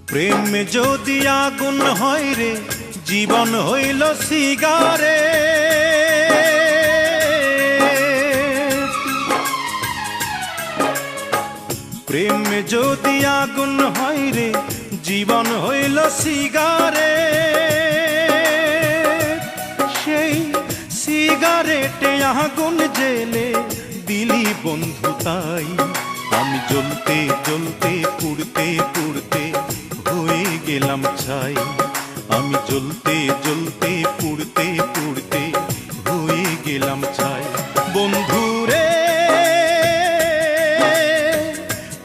প্রেম যদি আগুন হয় রে, জীবন হইল সিগারে। প্রেম যদি আগুন হয় রে, জীবন হইল সিগারে। সেই সিগারেটে আগুন জেলে দিলি বন্ধু তাই। আমি জ্বলতে জ্বলতে পুড়তে পুড়তে হয়ে গেলাম ছাই। আমি জ্বলতে জ্বলতে পুড়তে পুড়তে হয়ে গেলাম ছাই। বন্ধুরে,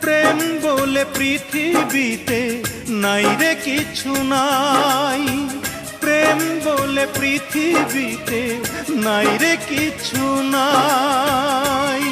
প্রেম বলে পৃথিবীতে নাই রে কিছু নাই। প্রেম বলে পৃথিবীতে নাই রে কিছু নাই।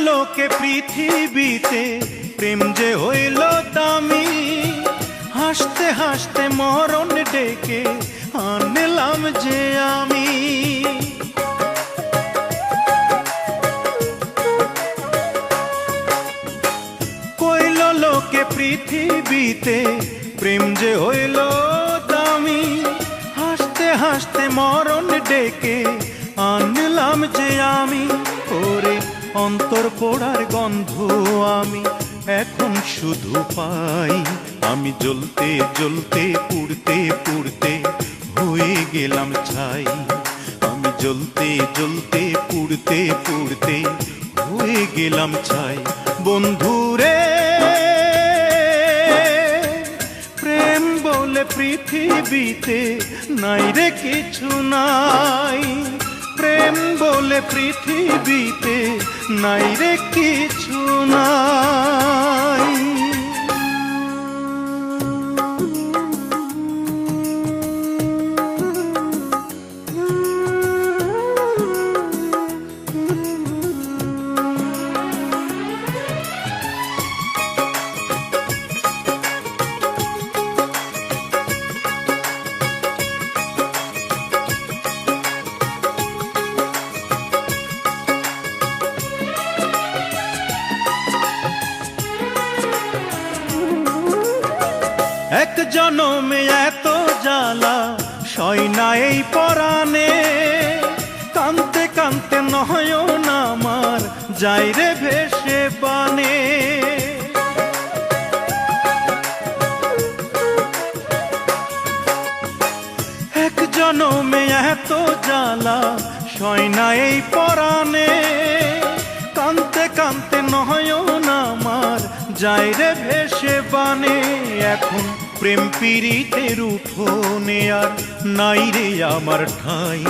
লোকে পৃথিবীতে প্রেম যে হইল দামি। হাসতে হাসতে মরণ ডেকে আনলাম যে আমি। কইল লোকে পৃথিবীতে প্রেম যে হইল দামি। হাসতে হাসতে মরণ ডেকে আনলাম যে আমি। ওরে অন্তর পোড়ার গন্ধ আমি এখন শুধু পাই। আমি জ্বলতে জ্বলতে পুড়তে পুড়তে হয়ে গেলাম ছাই। আমি জ্বলতে জ্বলতে পুড়তে পুড়তে হয়ে গেলাম ছাই। বন্ধুরে, প্রেম বলে পৃথিবীতে নাই রে কিছু নাই। প্রেম বলে পৃথিবীতে নাই রে কিছু নাই। এক জনমে এত জ্বালা সয় না এই পরাণে। কানতে কানতে নয়ন আমার যাই রে ভেসে বানে। এক জনমে এত জ্বালা সয় না এই পরাণে। কানতে কানতে নয়ন আমার যাই রে ভেসে বানে। এখন প্রেম পীড়িতের উঠোনে আর নাই রে আমার ঠাঁই।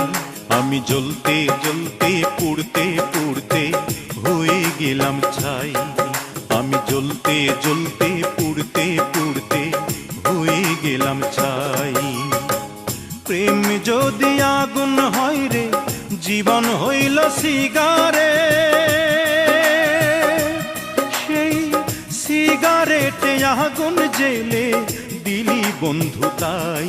আমি জ্বলতে জ্বলতে পুড়তে পুড়তে হয়ে গেলাম ছাই। আমি জ্বলতে জ্বলতে পুড়তে পুড়তে হয়ে গেলাম ছাই। প্রেম যদি আগুন হয় রে, জীবন হইল সিগারে। সেই সিগারেটে আগুন জেলে দিলি বন্ধু তাই।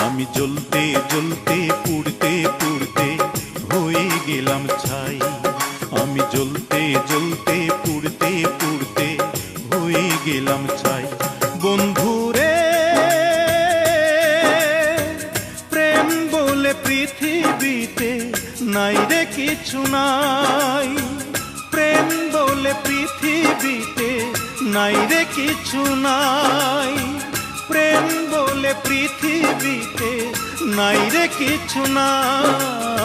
আমি জ্বলতে জ্বলতে পুড়তে পুড়তে হয়ে গেলাম ছাই। আমি জ্বলতে জ্বলতে পুড়তে পুড়তে হয়ে গেলাম ছাই। বন্ধুরে, প্রেম বলে পৃথিবীতে নাই রে কিছু নাই। প্রেম বলে পৃথিবীতে নাই রে কিছু নাই। প্রেম বলে পৃথিবীতে নাই রে কিছু নাই।